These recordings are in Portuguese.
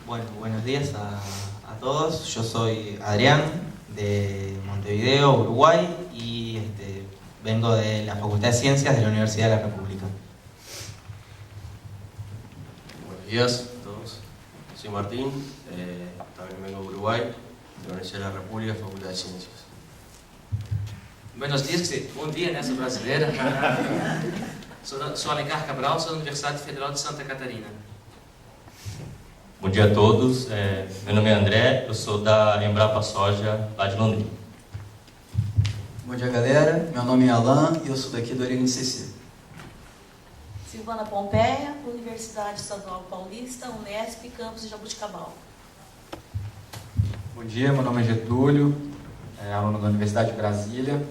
Bueno, buenos días a todos. Yo soy Adrián, de Montevideo, Uruguay, y vengo de la Facultad de Ciencias de la Universidad de la República. Buenos días a todos. Soy Martín, también vengo de Uruguay, de la Universidad de la República, Facultad de Ciencias. Buenos dias, bom dia, né? Sou brasileira. Sou Alencar Cabral, sou da Universidade Federal de Santa Catarina. Bom dia a todos, meu nome é André, eu sou da Embrapa Soja, lá de Londrina. Bom dia, galera, meu nome é Alan e eu sou daqui do NCC. Silvana Pompeia, Universidade Estadual Paulista, Unesp, campus de Jabuticabal. Bom dia, meu nome é Getúlio, aluno da Universidade de Brasília.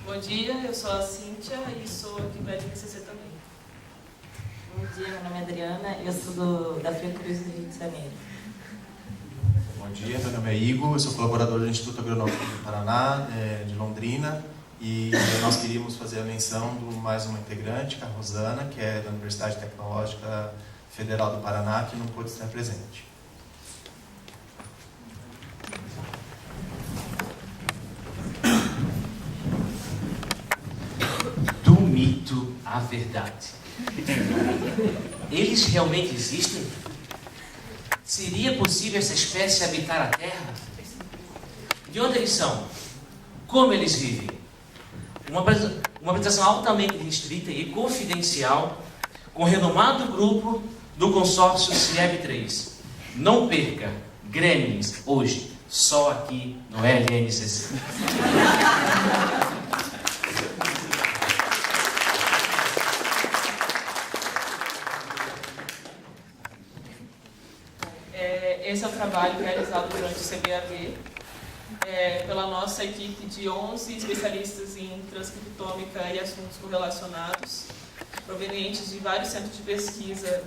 Bom dia, eu sou a Cíntia e sou aqui do NCC também. Bom dia, meu nome é Adriana e eu sou da Fiocruz do Rio de Janeiro. Bom dia, meu nome é Igor, eu sou colaborador do Instituto Agronômico do Paraná, de Londrina, e nós queríamos fazer a menção de mais uma integrante, a Rosana, que é da Universidade Tecnológica Federal do Paraná, que não pôde estar presente. Do mito à verdade. Eles realmente existem? Seria possível essa espécie habitar a Terra? De onde eles são? Como eles vivem? Uma apresentação altamente restrita e confidencial com o renomado grupo do consórcio CIEB3. Não perca Gremlins hoje, só aqui no LNCC. Esse é o trabalho realizado durante o CBAV pela nossa equipe de 11 especialistas em transcriptômica e assuntos correlacionados, provenientes de vários centros de pesquisa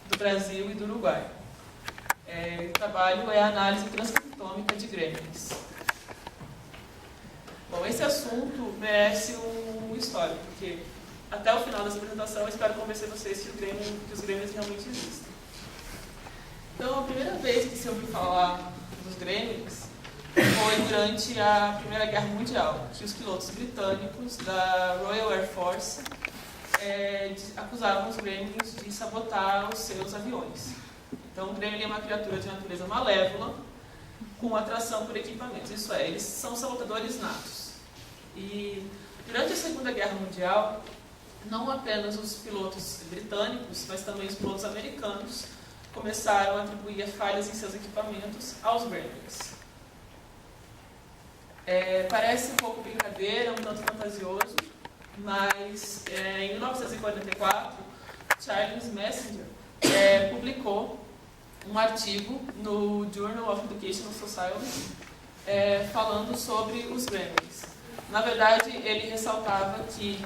do Brasil e do Uruguai. O trabalho é a análise transcriptômica de gremlins. Bom, esse assunto merece um histórico, porque até o final dessa apresentação eu espero convencer vocês que os gremlins realmente existem. Então, a primeira vez que se ouviu falar dos gremlins foi durante a Primeira Guerra Mundial, que os pilotos britânicos da Royal Air Force acusavam os gremlins de sabotar os seus aviões. Então, o gremlin é uma criatura de natureza malévola, com atração por equipamentos. Isso é, eles são sabotadores natos. E durante a Segunda Guerra Mundial, não apenas os pilotos britânicos, mas também os pilotos americanos começaram a atribuir falhas em seus equipamentos aos gremlins. Parece um pouco brincadeira, um tanto fantasioso, mas em 1944, Charles Messenger publicou um artigo no Journal of Educational Society falando sobre os gremlins. Na verdade, ele ressaltava que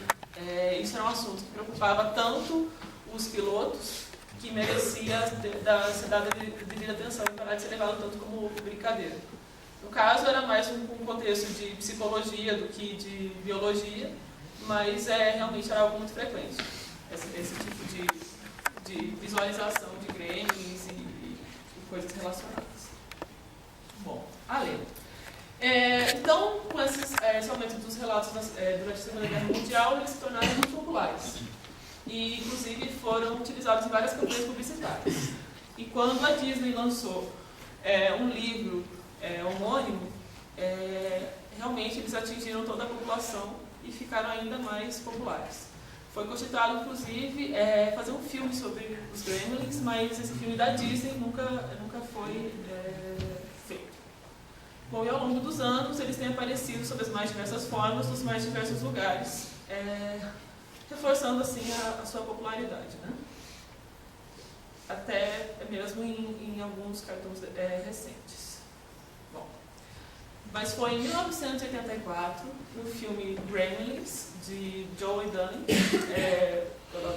isso era um assunto que preocupava tanto os pilotos que merecia ser dada devida atenção e parar de ser levado tanto como brincadeira. No caso, era mais um contexto de psicologia do que de biologia, mas realmente era algo muito frequente, esse tipo de visualização de gremlins e coisas relacionadas. Bom, a ler. Então, com esse aumento dos relatos durante a Segunda Guerra Mundial, eles se tornaram muito populares. E, inclusive, foram utilizados em várias campanhas publicitárias. E quando a Disney lançou um livro homônimo, realmente eles atingiram toda a população e ficaram ainda mais populares. Foi constituído, inclusive, fazer um filme sobre os gremlins, mas esse filme da Disney nunca foi feito. Bom, e ao longo dos anos, eles têm aparecido sob as mais diversas formas, nos mais diversos lugares, reforçando assim a sua popularidade, né? Até mesmo em alguns cartoons recentes. Bom, mas foi em 1984, no filme Gremlins, de Joe Dunning,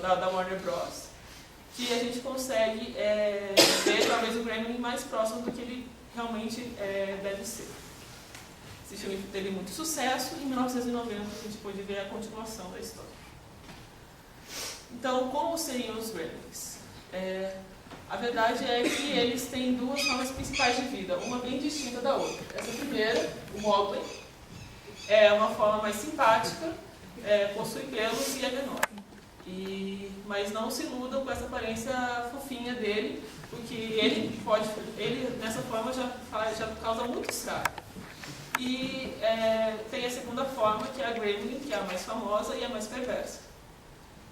da Warner Bros., que a gente consegue ver talvez o Gremlin mais próximo do que ele realmente deve ser. Esse filme teve muito sucesso e em 1990 a gente pôde ver a continuação da história. Então, como seriam os gremlins? A verdade é que eles têm duas formas principais de vida, uma bem distinta da outra. Essa primeira, o Mowgli, é uma forma mais simpática, possui pelos e é menor. Mas não se iludam com essa aparência fofinha dele, porque ele nessa forma já causa muito estrago. E tem a segunda forma, que é a Gremlin, que é a mais famosa e a mais perversa.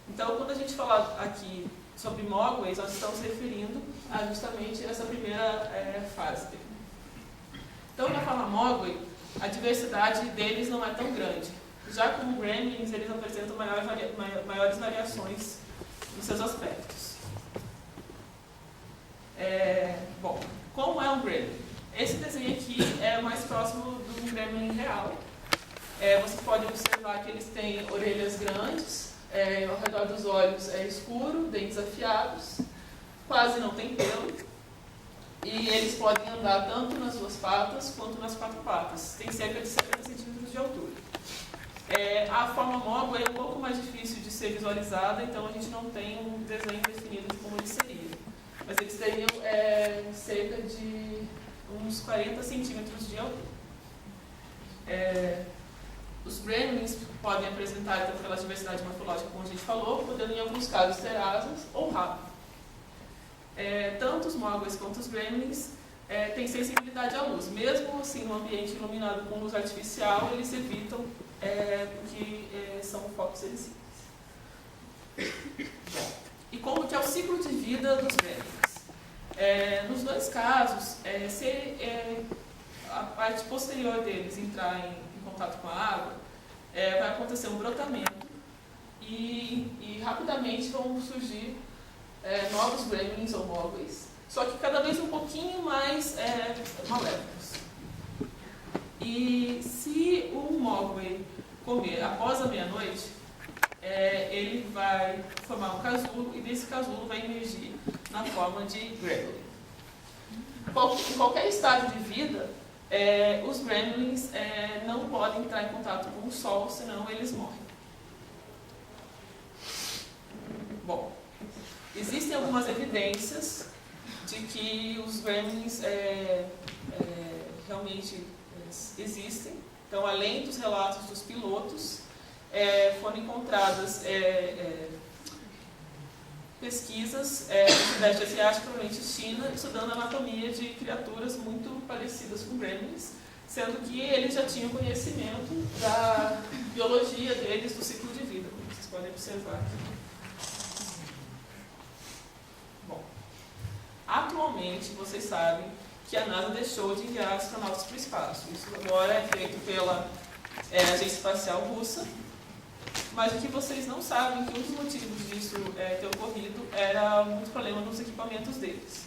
Então, quando a gente falar aqui sobre Mogways, nós estamos referindo a justamente essa primeira fase dele. Então, na forma Mowgli, a diversidade deles não é tão grande. Já como Gremlins, eles apresentam maiores variações nos seus aspectos. Bom, como é um Gremlin? Esse desenho aqui é mais próximo do Gremlin real. Você pode observar que eles têm orelhas grandes, ao redor dos olhos é escuro, dentes afiados, quase não tem pelo. E eles podem andar tanto nas duas patas quanto nas quatro patas. Tem cerca de 70 centímetros de altura. A forma Mowgli é um pouco mais difícil de ser visualizada, então a gente não tem um desenho definido de como ele seria. Mas eles teriam cerca de uns 40 centímetros de altura. Os Gremlins podem apresentar, então, pela diversidade morfológica, como a gente falou, podendo em alguns casos ter asas ou rabo. Tanto os Mogwais quanto os Gremlins têm sensibilidade à luz. Mesmo assim, no ambiente iluminado com luz artificial, eles evitam porque são fotossensíveis. E como que é o ciclo de vida dos Gremlins? Nos dois casos, se a parte posterior deles entrar em contato com a água, vai acontecer um brotamento e rapidamente vão surgir novos Gremlins ou Mogwais, só que cada vez um pouquinho mais maléficos. E se o Mowgli comer após a meia-noite, ele vai formar um casulo e desse casulo vai emergir na forma de Gremlin. Em qualquer estágio de vida, os Gremlins não podem entrar em contato com o sol, senão eles morrem. Bom, existem algumas evidências de que os Gremlins realmente existem. Então, além dos relatos dos pilotos, foram encontradas pesquisas no Sudeste Asiático, provavelmente China, estudando a anatomia de criaturas muito parecidas com Gremlins, sendo que eles já tinham conhecimento da biologia deles, do ciclo de vida, como vocês podem observar aqui. Bom, atualmente, vocês sabem que a NASA deixou de enviar astronautas para o espaço. Isso agora é feito pela Agência Espacial Russa. Mas o que vocês não sabem, que um dos motivos disso ter ocorrido era muito problema nos equipamentos deles.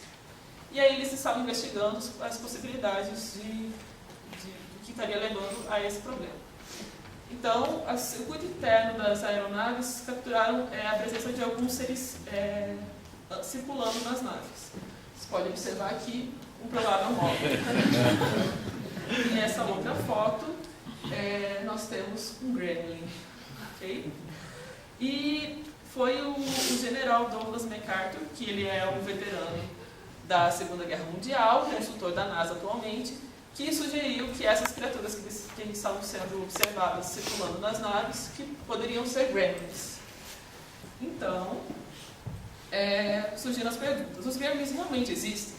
E aí eles estavam investigando as possibilidades do que estaria levando a esse problema. Então, o circuito interno das aeronaves capturaram a presença de alguns seres circulando nas naves. Vocês podem observar aqui um provável móvel. E nessa outra foto, nós temos um Gremlin. Okay? E foi o general Douglas MacArthur, que ele é um veterano da Segunda Guerra Mundial, consultor da NASA atualmente, que sugeriu que essas criaturas que estavam sendo observadas circulando nas naves, que poderiam ser Gremlins. Então, surgiram as perguntas. Os Gremlins realmente existem?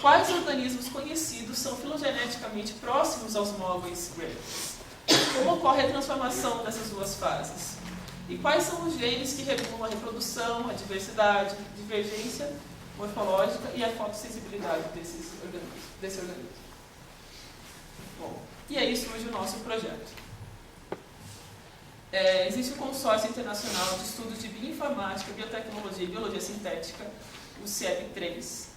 Quais organismos conhecidos são filogeneticamente próximos aos Mogwais Gremlins? Como ocorre a transformação dessas duas fases? E quais são os genes que regulam a reprodução, a diversidade, divergência morfológica e a fotossensibilidade desse organismo? Bom, e aí surge o nosso projeto. Existe um consórcio internacional de estudos de bioinformática, biotecnologia e biologia sintética, o CIEB3,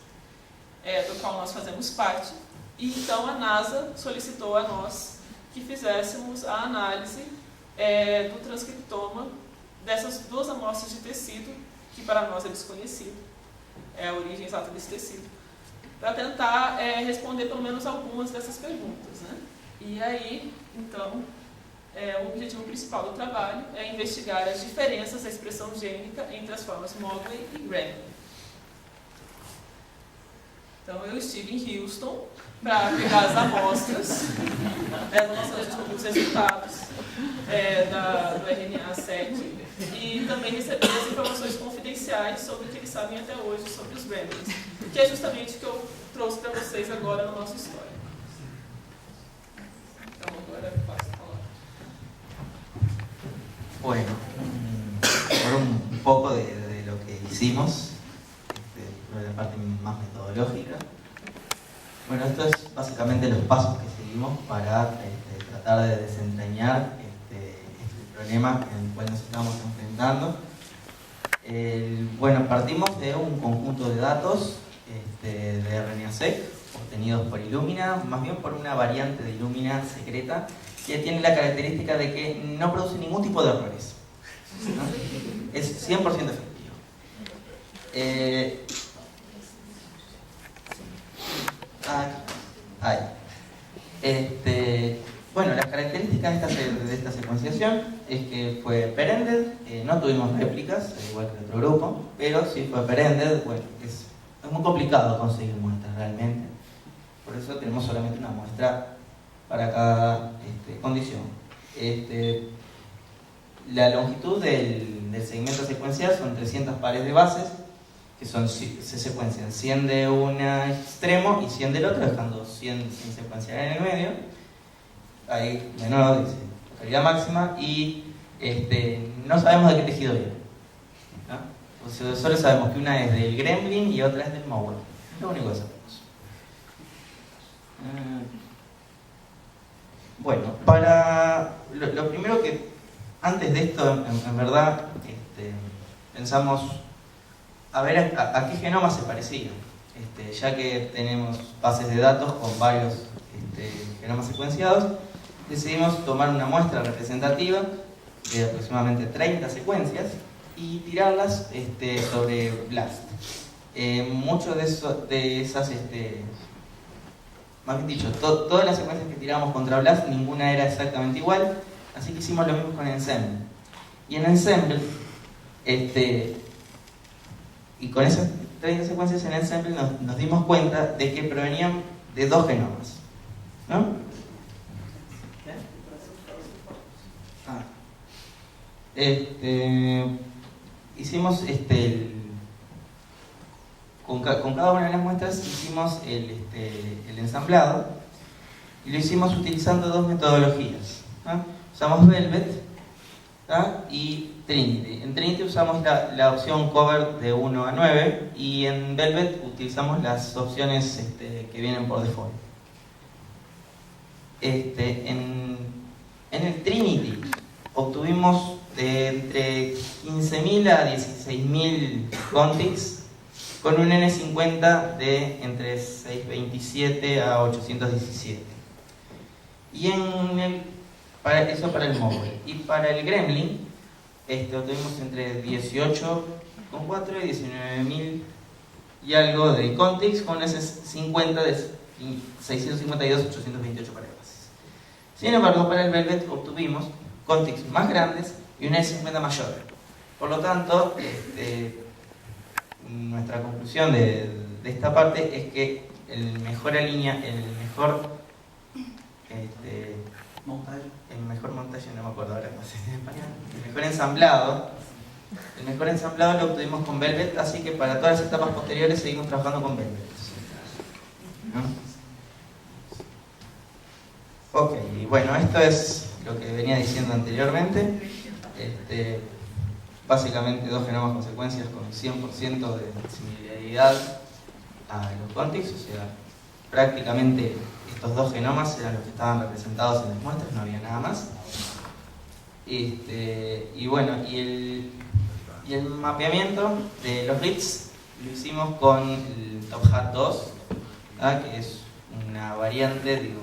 do qual nós fazemos parte, e então a NASA solicitou a nós que fizéssemos a análise do transcriptoma dessas duas amostras de tecido, que para nós é desconhecido, a origem exata desse tecido, para tentar responder pelo menos algumas dessas perguntas, né? E aí, então, o objetivo principal do trabalho é investigar as diferenças da expressão gênica entre as formas Mowgli e Gremlin. Então eu estive em Houston para pegar as amostras, os resultados do RNA-seq e também receber as informações confidenciais sobre o que eles sabem até hoje sobre os gremlins, que é justamente o que eu trouxe para vocês agora na nossa história. Então agora eu passo a palavra. Bueno, por un poco de lo que hicimos, la parte más metodológica. Bueno, esto es básicamente los pasos que seguimos para tratar de desentrañar este problema en el cual nos estamos enfrentando. Bueno, partimos de un conjunto de datos de RNA-seq obtenidos por Illumina, más bien por una variante de Illumina secreta que tiene la característica de que no produce ningún tipo de errores, ¿no? Es 100% efectivo. Bueno, las características de esta secuenciación es que fue per-ended, no tuvimos réplicas, igual que el otro grupo, pero sí fue per-ended. Bueno, es muy complicado conseguir muestras realmente, por eso tenemos solamente una muestra para cada condición. La longitud del segmento secuencial son 300 pares de bases, que se secuencian 100 de un extremo y 100 del otro, dejando 100 sin secuenciar en el medio. Ahí, de nuevo, dice localidad máxima, y no sabemos de qué tejido viene, ¿no? O sea, solo sabemos que una es del gremlin y otra es del mower. Es lo único que sabemos. Bueno, para lo primero que, antes de esto, en verdad, pensamos a ver a qué genomas se parecían, ya que tenemos bases de datos con varios genomas secuenciados. Decidimos tomar una muestra representativa de aproximadamente 30 secuencias y tirarlas sobre BLAST. Muchos de esas, más bien dicho, todas las secuencias que tiramos contra BLAST, ninguna era exactamente igual, así que hicimos lo mismo con Ensemble. Y en Ensemble, y con esas 30 secuencias en Ensemble nos dimos cuenta de que provenían de dos genomas, ¿no? Hicimos con cada una de las muestras hicimos el ensamblado, y lo hicimos utilizando dos metodologías, ¿no? Usamos Velvet, ¿no? Y Trinity. En Trinity usamos la opción cover de 1 a 9, y en Velvet utilizamos las opciones que vienen por default. En el Trinity obtuvimos de entre 15.000 a 16.000 contigs con un N50 de entre 627 a 817. Y eso para el móvil. Y para el gremlin obtuvimos entre 18,4 y 19.000 y algo de contigs con ese 50 de 652 a 828 para bases. Sin embargo, para el Velvet obtuvimos contigs más grandes y un N50 mayor. Por lo tanto, nuestra conclusión de esta parte es que el mejor montaje, no me acuerdo ahora cómo se dice en español, el mejor ensamblado lo obtuvimos con Velvet, así que para todas las etapas posteriores seguimos trabajando con Velvet, ¿no? Ok, y bueno, esto es lo que venía diciendo anteriormente. Básicamente dos genomas con secuencias con 100% de similaridad a los contigs, o sea, prácticamente estos dos genomas eran los que estaban representados en las muestras, no había nada más. Y bueno, y el mapeamiento de los reads lo hicimos con el TopHat 2, ¿verdad? Que es una variante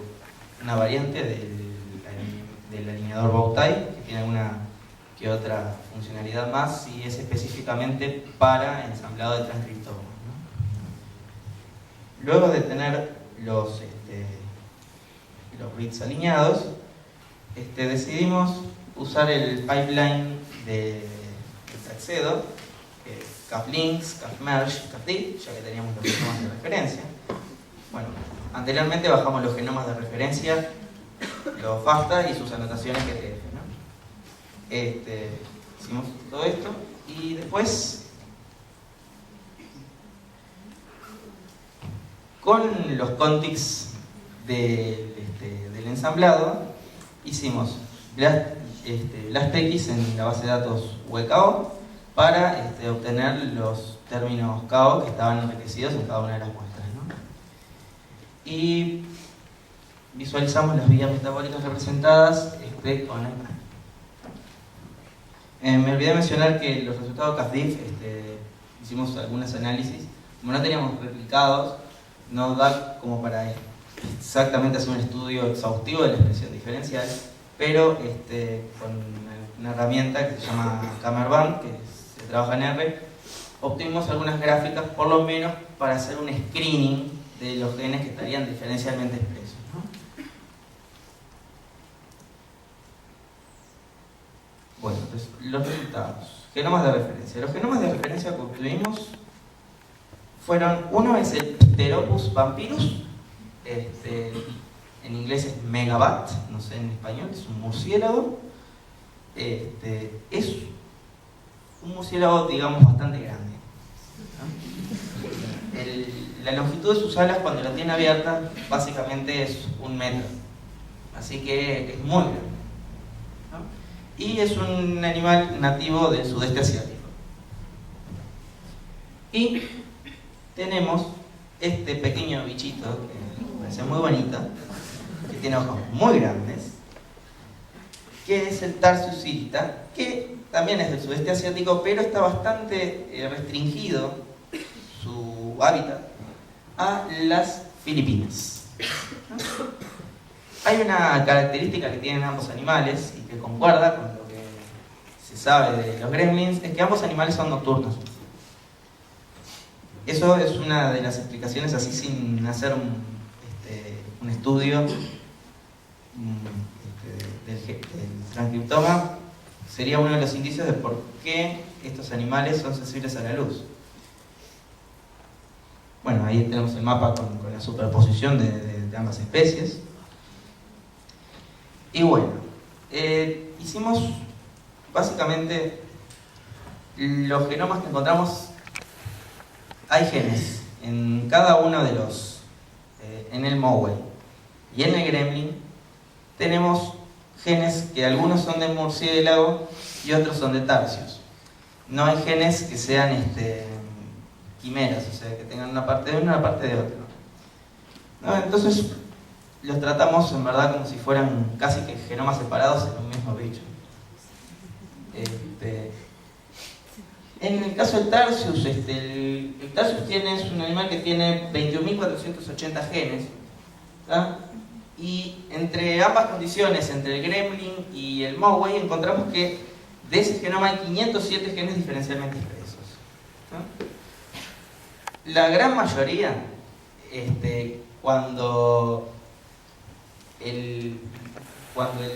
del alineador Bowtie, que tiene alguna que otra funcionalidad más, y es específicamente para ensamblado de transcriptomas, ¿no? Luego de tener los reads alineados, decidimos usar el pipeline de Saxedo, que CAF-LINX, CAF-MERGE, CAF-DIF, ya que teníamos los genomas de referencia. Bueno, anteriormente bajamos los genomas de referencia, los FASTA y sus anotaciones GTF, ¿no? Hicimos todo esto y después, con los contigs del ensamblado, hicimos BLASTX en la base de datos WCAO para obtener los términos KO que estaban enriquecidos en cada una de las muestras, ¿no? Y visualizamos las vías metabólicas representadas con el... me olvidé mencionar que los resultados CAF-DIF, hicimos algunos análisis, como no teníamos replicados, no da como para exactamente hacer un estudio exhaustivo de la expresión diferencial, pero con una herramienta que se llama Cammerband, que se trabaja en R, obtuvimos algunas gráficas, por lo menos para hacer un screening de los genes que estarían diferencialmente expresos, ¿no? Bueno, entonces, los resultados. Genomas de referencia. Los genomas de referencia que obtuvimos fueron, uno es el Pteropus vampirus, en inglés es megabat, no sé en español, es un murciélago. Es un murciélago, digamos, bastante grande, ¿no? La longitud de sus alas cuando la tiene abierta básicamente es 1 metro, así que es muy grande, ¿no? Y es un animal nativo del sudeste asiático. Y tenemos este pequeño bichito que parece muy bonito, que tiene ojos muy grandes, que es el Tarsius irita, que también es del sudeste asiático, pero está bastante restringido su hábitat a las Filipinas. Hay una característica que tienen ambos animales y que concuerda con lo que se sabe de los gremlins, es que ambos animales son nocturnos. Eso es una de las explicaciones, así sin hacer un estudio del transcriptoma, sería uno de los indicios de por qué estos animales son sensibles a la luz. Bueno, ahí tenemos el mapa con la superposición de ambas especies. Y bueno, hicimos básicamente los genomas que encontramos. Hay genes en cada uno de los, en el Moway y en el gremlin, tenemos genes que algunos son de murciélago y otros son de Tarsius. No hay genes que sean quimeras, o sea, que tengan una parte de uno y una parte de otro, ¿no? Entonces los tratamos en verdad como si fueran casi que genomas separados en un mismo bicho. En el caso del Tarsius, el Tarsius es un animal que tiene 21.480 genes, ¿tá? Y entre ambas condiciones, entre el gremlin y el Moway, encontramos que de ese genoma hay 507 genes diferencialmente expresos, ¿tá? La gran mayoría, cuando el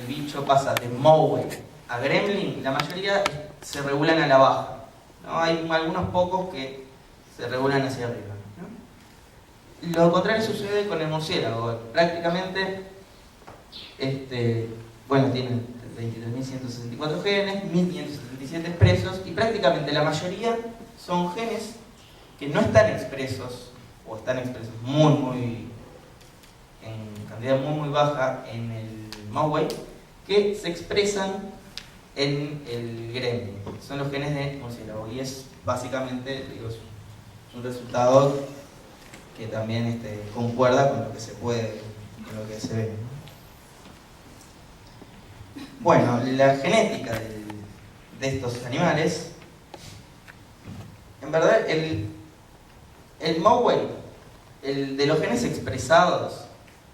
bicho pasa de Moway a gremlin, la mayoría se regulan a la baja, ¿no? Hay algunos pocos que se regulan hacia arriba, ¿no? Lo contrario sucede con el murciélago. Prácticamente, bueno, tiene 23.164 genes, 1.577 expresos, y prácticamente la mayoría son genes que no están expresos, o están expresos en cantidad muy baja en el Moway, que se expresan en el gremlin. Son los genes de murciélago, y es básicamente, digo, es un resultado que también concuerda con lo que se puede, con lo que se ve, ¿no? Bueno, la genética de estos animales, en verdad, el Moway, de los genes expresados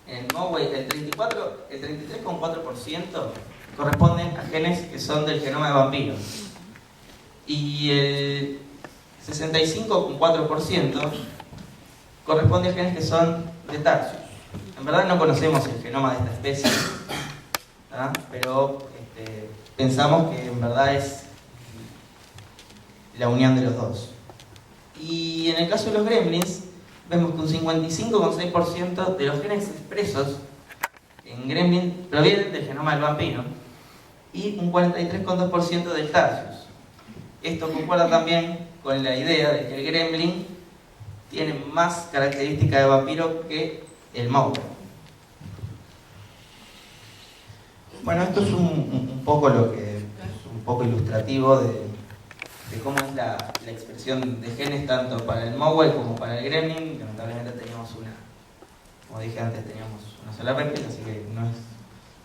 en el Moway, el 33,4% corresponden a genes que son del genoma de vampiro, y el 65,4% corresponde a genes que son de Tarsius. En verdad no conocemos el genoma de esta especie, ¿tá? Pero pensamos que en verdad es la unión de los dos. Y en el caso de los gremlins, vemos que un 55,6% de los genes expresos en gremlin provienen del genoma del vampiro y un 43,2% del Tarsius. Esto concuerda también con la idea de que el gremlin tiene más características de vampiro que el Mogwai. Bueno, esto es un poco lo que es un poco ilustrativo de cómo es la expresión de genes tanto para el Mogwai como para el gremlin. Lamentablemente teníamos como dije antes, teníamos una sola réplica, así que no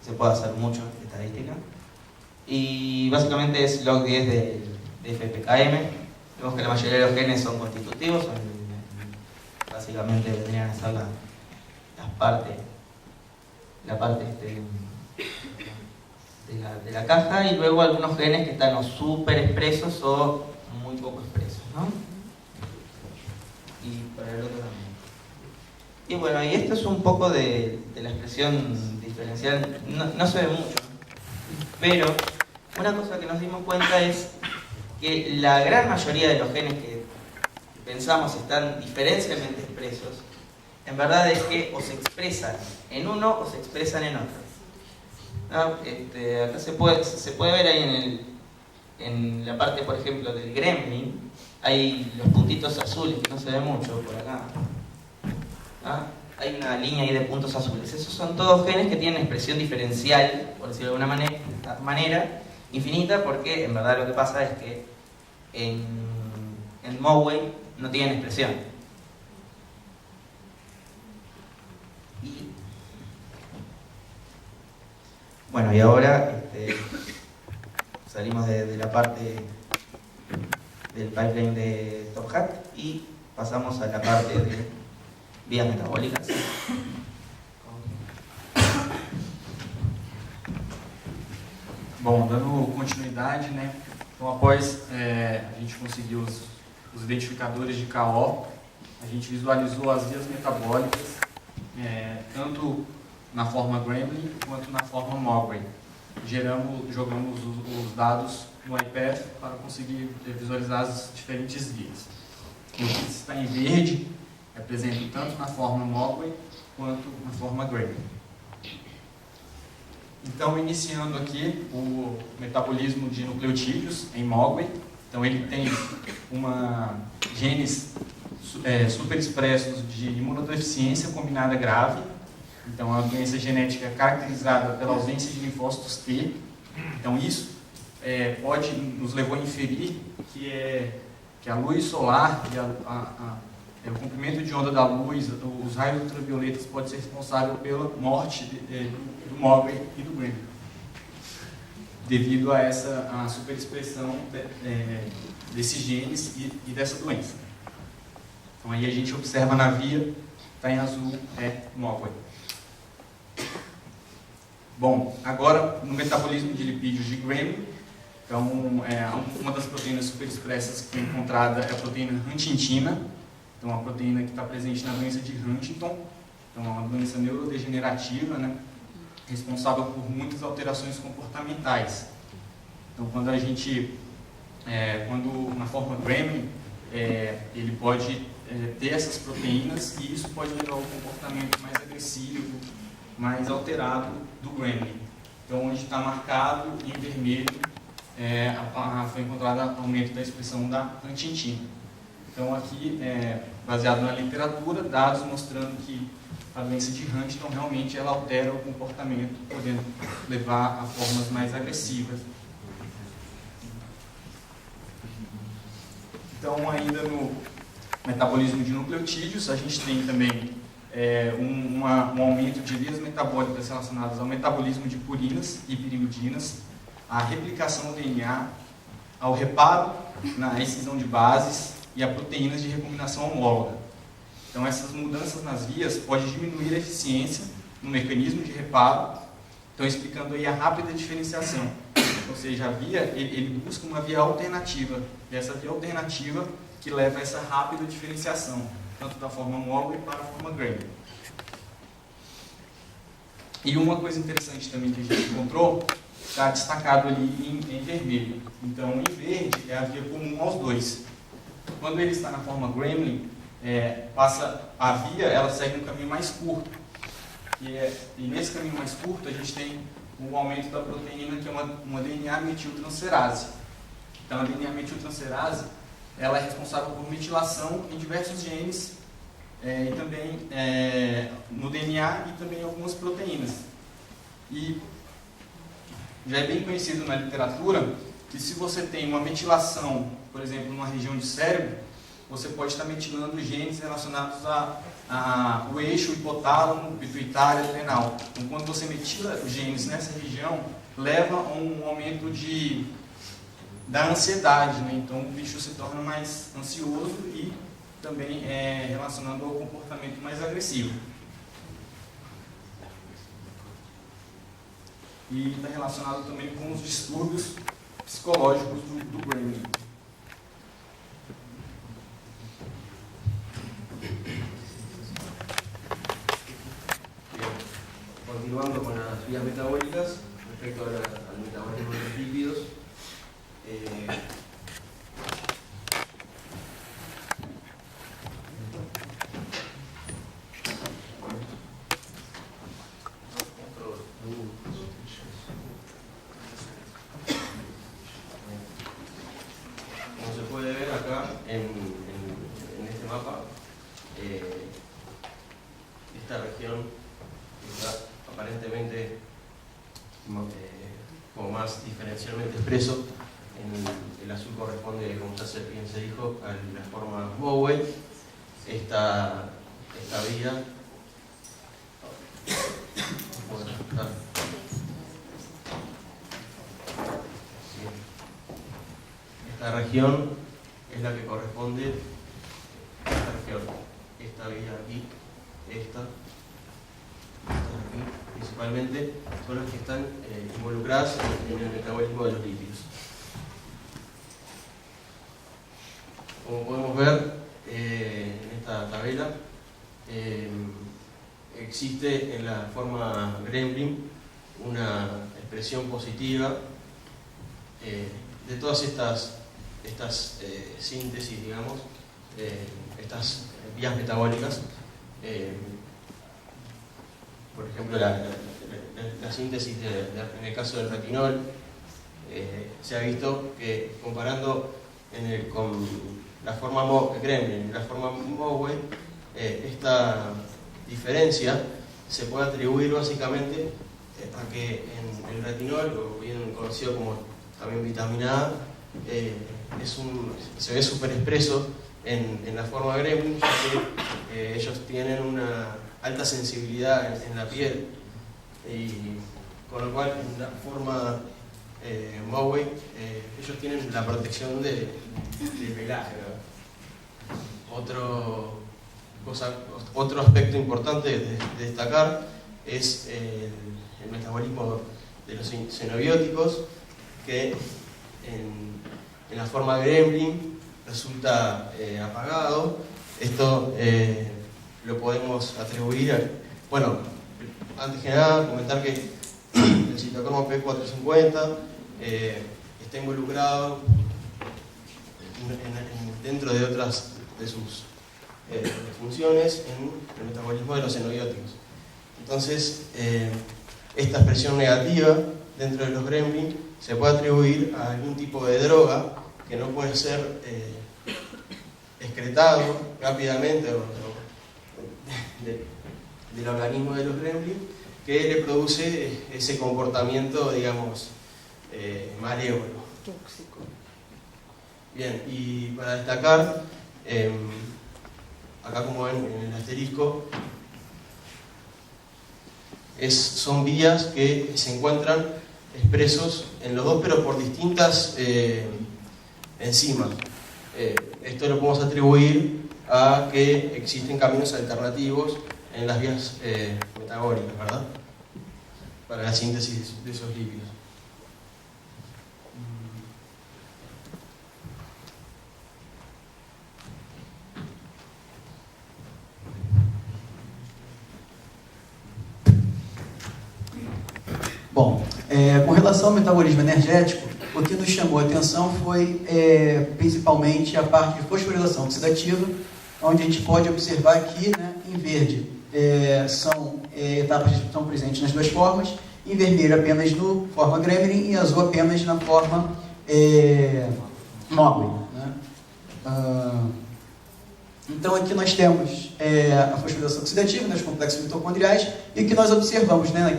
se puede hacer mucho de estadística. Y básicamente es log 10 de FPKM. Vemos que la mayoría de los genes son constitutivos, básicamente vendrían a ser la parte de la caja, y luego algunos genes que están o súper expresos o muy poco expresos, ¿no? Y para el otro también. Y bueno, y esto es un poco de la expresión diferencial. No se ve mucho, pero una cosa que nos dimos cuenta es que la gran mayoría de los genes que pensamos están diferencialmente expresos, en verdad es que o se expresan en uno o se expresan en otro. ¿No? Acá se puede ver ahí en la parte, por ejemplo, del gremlin, hay los puntitos azules, que no se ve mucho por acá. ¿No? Hay una línea ahí de puntos azules. Esos son todos genes que tienen expresión diferencial, por decirlo de alguna manera, infinita, porque en verdad lo que pasa es que en Mogwai no tienen expresión. Bueno, y ahora salimos de la parte del pipeline de Top Hat y pasamos a la parte de vías metabólicas. Bom, dando continuidade, né? Então, após a gente conseguir os identificadores de KO, a gente visualizou as vias metabólicas, tanto na forma Gremlin quanto na forma Mogwai. Jogamos os dados no iPad para conseguir visualizar as diferentes vias. O que está em verde representa tanto na forma Mogwai quanto na forma Gremlin. Então, iniciando aqui o metabolismo de nucleotídeos em Mogwai. Então, ele tem genes superexpressos de imunodeficiência combinada grave. Então, é uma doença genética caracterizada pela ausência de linfócitos T. Então, isso nos levou a inferir que a luz solar e o comprimento de onda da luz, os raios ultravioletas, pode ser responsável pela morte do Mogwai e do Gremlin, devido a essa superexpressão desses genes e dessa doença. Então, aí a gente observa na via, está em azul, Mogwai. Bom, agora no metabolismo de lipídios de Gremlin, então uma das proteínas superexpressas que foi encontrada é a proteína huntingtina, então uma proteína que está presente na doença de Huntington, então é uma doença neurodegenerativa, né, responsável por muitas alterações comportamentais. Então quando na forma Gremlin, ele pode ter essas proteínas e isso pode levar ao comportamento mais agressivo, mais alterado do Gremlin. Então, onde está marcado em vermelho, foi encontrado aumento da expressão da huntingtina. Então, aqui, baseado na literatura, dados mostrando que a doença de Huntington realmente ela altera o comportamento, podendo levar a formas mais agressivas. Então, ainda no metabolismo de nucleotídeos, a gente tem também um aumento de vias metabólicas relacionadas ao metabolismo de purinas e pirimidina, à replicação do DNA, ao reparo na excisão de bases e a proteínas de recombinação homóloga. Então, essas mudanças nas vias podem diminuir a eficiência no mecanismo de reparo, então explicando aí a rápida diferenciação. Ou seja, a via, ele busca uma via alternativa, e essa via alternativa que leva a essa rápida diferenciação, tanto da forma Mogwai para a forma Gremlin. E uma coisa interessante também que a gente encontrou, está destacado ali em vermelho. Então, em verde é a via comum aos dois. Quando ele está na forma gremlin, passa a via, ela segue um caminho mais curto. E nesse caminho mais curto a gente tem o aumento da proteína, que é uma DNA metiltransferase. Então a DNA metiltransferase, ela é responsável por metilação em diversos genes, e também no DNA e também em algumas proteínas. E já é bem conhecido na literatura que se você tem uma metilação, por exemplo, numa região de cérebro, você pode estar metilando genes relacionados ao eixo hipotálamo, pituitário e adrenal. Então, quando você metila os genes nessa região, leva a um aumento da ansiedade, né? Então, o bicho se torna mais ansioso e também relacionado ao comportamento mais agressivo. E está relacionado também com os distúrbios psicológicos do gremlin. Continuando con las vías metabólicas, respecto al metabolismo de los lípidos, como se puede ver acá en este mapa, esta región está aparentemente como más diferencialmente expreso. El azul corresponde, como ya bien se dijo, a la forma Moway. Esta vía, esta región es la que corresponde a esta región. Esta vía aquí, esta aquí, principalmente son las que están involucradas en el metabolismo de los lípidos. Como podemos ver en esta tabla, existe en la forma gremlin una expresión positiva de todas estas síntesis, digamos, estas vías metabólicas. Por ejemplo, la síntesis en el caso del retinol, se ha visto que comparando con la forma gremlin y la forma Moway, esta diferencia se puede atribuir básicamente a que en el retinol, o bien conocido como también vitamina A, se ve súper expreso en la forma gremlin, ya que ellos tienen una alta sensibilidad en la piel, y con lo cual en la forma Moway ellos tienen la protección de pelaje, ¿no? Otro aspecto importante de destacar es el metabolismo de los xenobióticos, que en la forma gremlin resulta apagado. Esto lo podemos atribuir a... Bueno, antes que nada, comentar que el citocromo P450 está involucrado dentro de otras de sus funciones en el metabolismo de los xenobióticos. Entonces, esta expresión negativa dentro de los gremlin se puede atribuir a algún tipo de droga que no puede ser excretado rápidamente del organismo de los gremlin, que le produce ese comportamiento, digamos, malévolo. Tóxico. Bien, y para destacar, acá como ven en el asterisco, son vías que se encuentran expresos en los dos, pero por distintas enzimas. Esto lo podemos atribuir a que existen caminos alternativos en las vías metabólicas, ¿verdad? Para la síntesis de esos lípidos. Bom, com relação ao metabolismo energético, o que nos chamou a atenção foi principalmente a parte de fosforilação oxidativa, onde a gente pode observar aqui, né, em verde, são etapas que estão presentes nas duas formas, em vermelho apenas na forma Gremlin e em azul apenas na forma Mogwai, né? Então aqui nós temos a fosforilação oxidativa nos complexos mitocondriais, e o que nós observamos, né,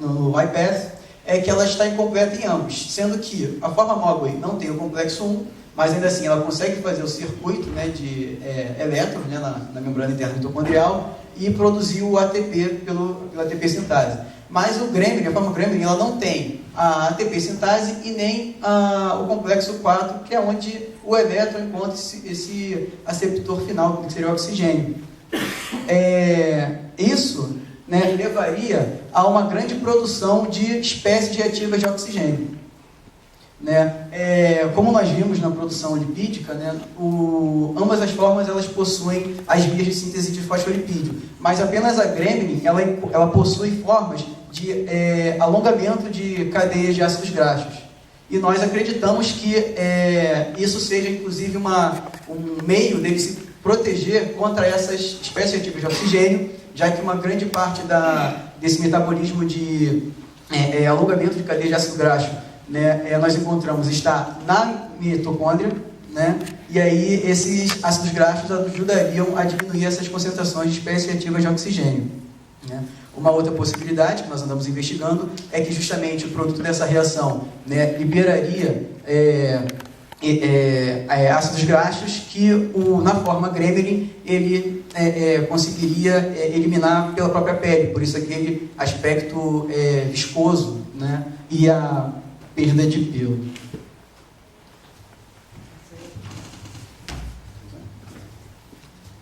no iPath é que ela está incompleta em ambos, sendo que a forma Mogwai não tem o complexo 1, mas ainda assim ela consegue fazer o circuito, né, de elétrons, né, na membrana interna mitocondrial e produzir o ATP pela ATP sintase. Mas o Gremlin, a forma Gremlin, ela não tem a ATP sintase e nem o complexo 4, que é onde o elétron encontra esse aceptor final, que seria o oxigênio. Isso, né, levaria a uma grande produção de espécies reativas de oxigênio. Né? Como nós vimos na produção lipídica, né, ambas as formas elas possuem as vias de síntese de fosfolipídio, mas apenas a Gremlin ela possui formas de alongamento de cadeias de ácidos graxos. E nós acreditamos que isso seja inclusive um meio dele se proteger contra essas espécies reativas de oxigênio, já que uma grande parte desse metabolismo de alongamento de cadeia de ácido graxo, né, nós encontramos está na mitocôndria, né, e aí esses ácidos graxos ajudariam a diminuir essas concentrações de espécies reativas de oxigênio, né. Uma outra possibilidade que nós andamos investigando é que justamente o produto dessa reação, né, liberaria ácidos graxos que na forma Gremlin ele conseguiria eliminar pela própria pele, por isso aquele aspecto viscoso, né, e a perda de pelo.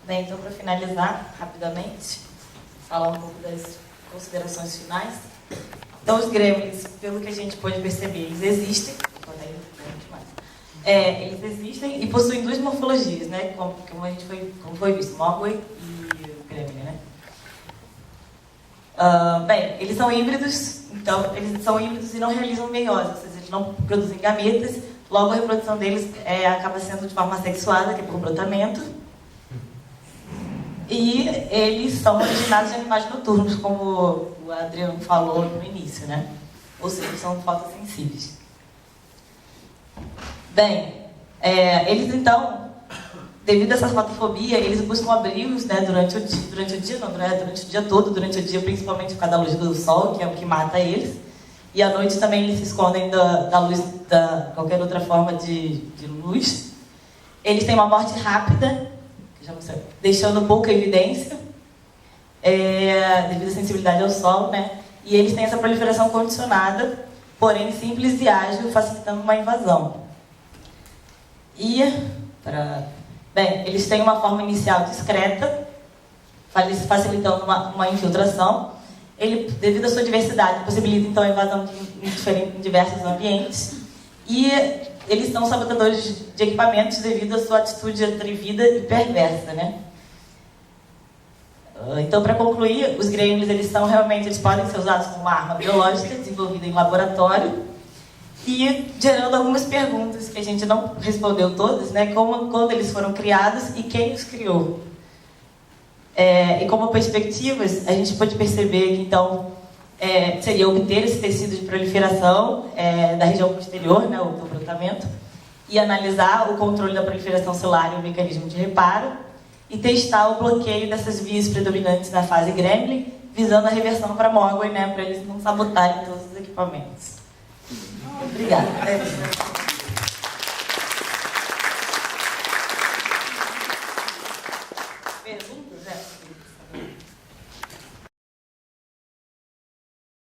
Bem, então, para finalizar rapidamente, falar um pouco das considerações finais. Então, os gremlins, pelo que a gente pode perceber, eles existem. Eles existem e possuem duas morfologias, né? Como foi visto, Mogwai e Gremlin, né? Bem, eles são híbridos, então eles são híbridos e não realizam meiose, ou seja, eles não produzem gametas, logo a reprodução deles acaba sendo de forma sexuada, que é por brotamento. E eles são originados de animais noturnos, como o Adriano falou no início, né? Ou seja, são fotossensíveis. Bem, eles então, devido a essa fotofobia, eles buscam abrigos, né, durante o dia todo, durante o dia principalmente por causa da luz do sol, que é o que mata eles, e à noite também eles se escondem da luz, qualquer outra forma de luz. Eles têm uma morte rápida, deixando pouca evidência, devido à sensibilidade ao sol, né, e eles têm essa proliferação condicionada, porém simples e ágil, facilitando uma invasão. Bem, eles têm uma forma inicial discreta, facilitando uma infiltração. Ele, devido à sua diversidade, possibilita então a invasão em diversos ambientes. E eles são sabotadores de equipamentos devido à sua atitude atrevida e perversa, né? Então, para concluir, os gremlins eles podem ser usados como uma arma biológica desenvolvida em laboratório. E gerando algumas perguntas que a gente não respondeu todas, né? Quando eles foram criados e quem os criou. E como perspectivas, a gente pode perceber que, então, seria obter esse tecido de proliferação da região posterior, né, do brotamento, e analisar o controle da proliferação celular e o mecanismo de reparo, e testar o bloqueio dessas vias predominantes na fase Gremlin, visando a reversão para Mogwai, né, para eles não sabotarem todos os equipamentos. Obrigada.